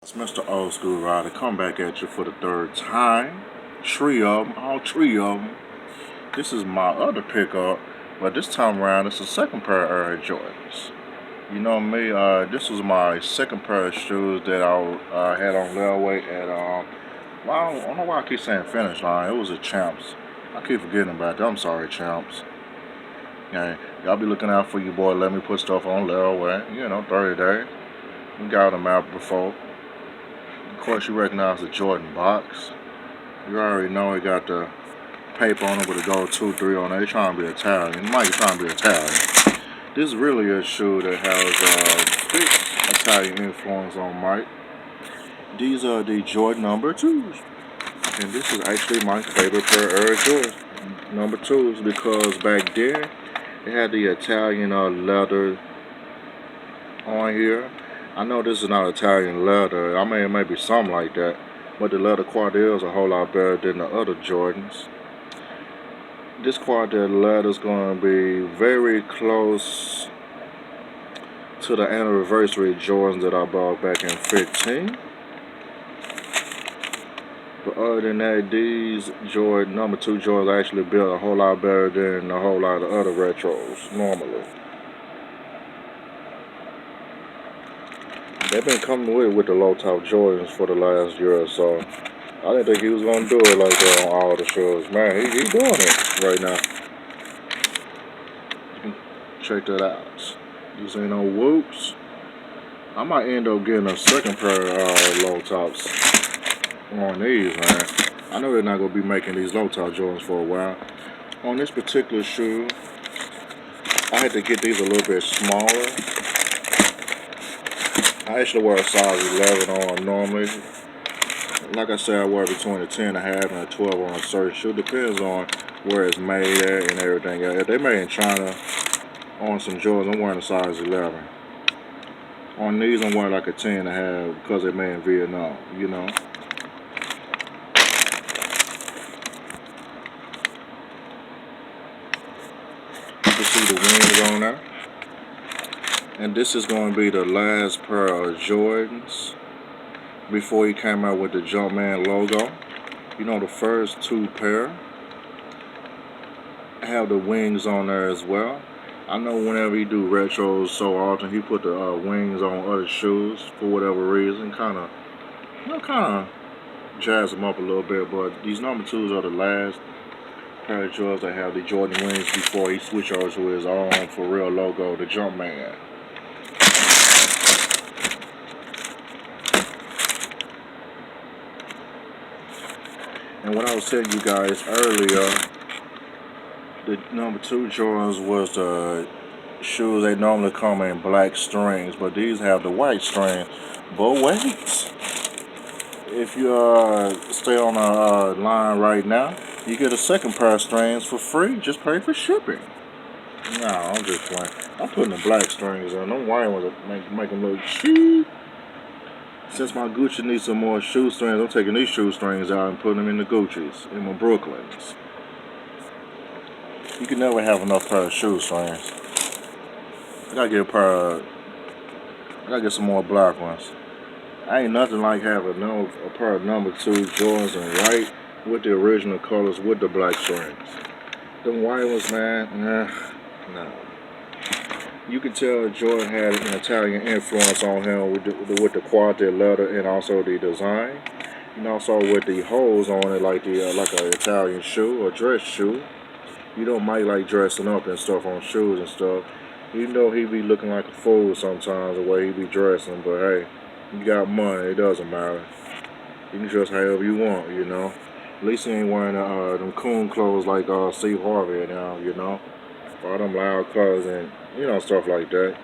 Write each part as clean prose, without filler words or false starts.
It's Mr. Old School Rider. Come back at you for the third time. All three of them. This is my other pickup, but this time around it's the second pair of Air Jordans. You know me, this was my second pair of shoes that I had on layaway at, well, I don't know why I keep saying Finish Line. It was a Champs. I keep forgetting about that. I'm sorry, Champs. Yeah, y'all be looking out for you, boy. Let me put stuff on layaway. 30 days. We got them out before. Of course, you recognize the Jordan box. You already know it got the paper on it with a gold 2-3 on it. They trying to be Italian. Mike trying to be Italian. This is really a shoe that has big Italian influence on Mike. These are the Jordan number 2s. And this is actually my favorite pair of Air Jordan number 2s because back then it had the Italian leather on here. I know this is not Italian leather. I mean, it may be something like that. But the leather quality is a whole lot better than the other Jordans. This quality leather is going to be very close to the anniversary Jordans that I bought back in 15. But other than that, these Jordan number 2 Jordans actually built a whole lot better than a whole lot of other retros normally. They've been coming with the low top Jordans for the last year or so. I didn't think he was gonna do it like that on all the shows. Man, he doing it right now. You can check that out. These ain't no whoops. I might end up getting a second pair of low tops on these, man. I know they're not gonna be making these low top Jordans for a while. On this particular shoe, I had to get these a little bit smaller. I actually wear a size 11 on normally. Like I said, I wear between a 10.5 and a 12 on a certain shoe. Depends on where it's made at and everything. If they made in China on some Jordans, I'm wearing a size 11. On these, I'm wearing like a 10.5 because they're made in Vietnam, you know. You can see the wings on there. And this is going to be the last pair of Jordans before he came out with the Jumpman logo. You know, the first 2 pair have the wings on there as well. I know whenever he do retros so often, he put the wings on other shoes for whatever reason. Kind of jazz them up a little bit. But these number 2s are the last pair of Jordans that have the Jordan wings before he switch over to his own for real logo, the Jumpman. And what I was telling you guys earlier, the number 2 Jordans was the shoes. They normally come in black strings, but these have the white string. But wait, if you stay on a line right now, you get a second pair of strings for free. Just pay for shipping. No, I'm just playing. I'm putting the black strings on. Them white ones make them look cheap. Since my Gucci needs some more shoestrings, I'm taking these shoestrings out and putting them in the Gucci's, in my Brooklyns. You can never have enough pair of shoestrings. I gotta get some more black ones. Ain't nothing like having a pair of number 2 Jordans in white with the original colors with the black strings. Them white ones, man, no. You can tell Jordan had an Italian influence on him with the quality leather and also the design, and also with the holes on it, like an Italian shoe or dress shoe. You don't might like dressing up and stuff on shoes and stuff. Even though he be looking like a fool sometimes the way he be dressing, but hey, you got money, it doesn't matter. You can dress however you want, you know. At least he ain't wearing them coon clothes like Steve Harvey now, you know. All them loud colors and stuff like that.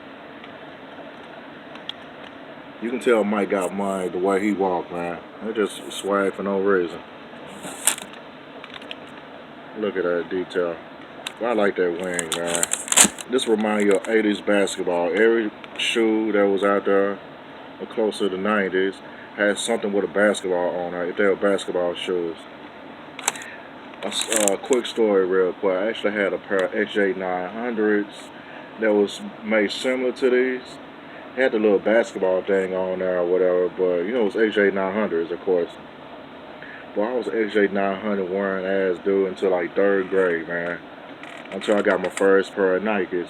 You can tell Mike got money the way he walk, man. They just swag for no reason. Look at that detail. I like that wing, man. This reminds you of 80s basketball. Every shoe that was out there, or close to the 90s, had something with a basketball on it. If they were basketball shoes. A quick story real quick. I actually had a pair of XJ900s that was made similar to these. Had the little basketball thing on there or whatever, but you know, it was XJ900s, of course. But I was XJ900 wearing ass dude until like third grade, man. Until I got my first pair of Nikes.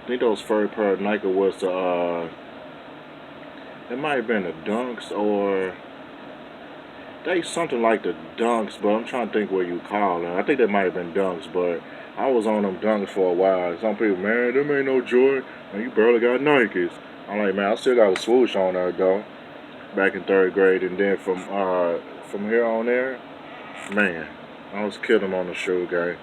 I think those first pair of Nike was the, it might have been the Dunks or they something like the Dunks, but I'm trying to think what you call them. I think they might have been Dunks, but I was on them Dunks for a while. Some people, man, them ain't no Jordan. Man, you barely got Nikes. I'm like, man, I still got a swoosh on there though. Back in third grade, and then from here on there, man, I was killing on the shoe game.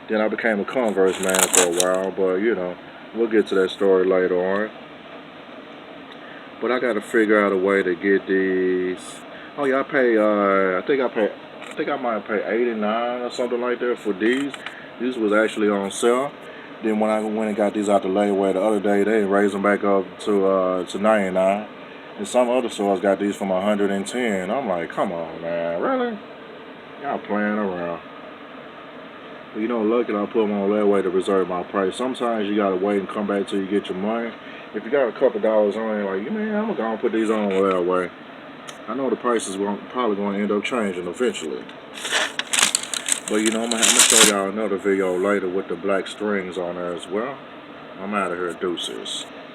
Then I became a Converse man for a while, but you know, we'll get to that story later on. But I got to figure out a way to get these. Oh yeah, I pay. I think I might have paid 89 or something like that for these. These was actually on sale. Then when I went and got these out the layaway the other day, they raised them back up to 99. And some other stores got these from 110. I'm like, come on, man, really? Y'all playing around. But you know, luckily I put them on layaway to reserve my price. Sometimes you gotta wait and come back till you get your money. If you got a couple dollars on it, like, man, I'm gonna put these on layaway. I know the prices probably gonna end up changing eventually. But you know, I'm gonna show y'all another video later with the black strings on there as well. I'm out of here, deuces.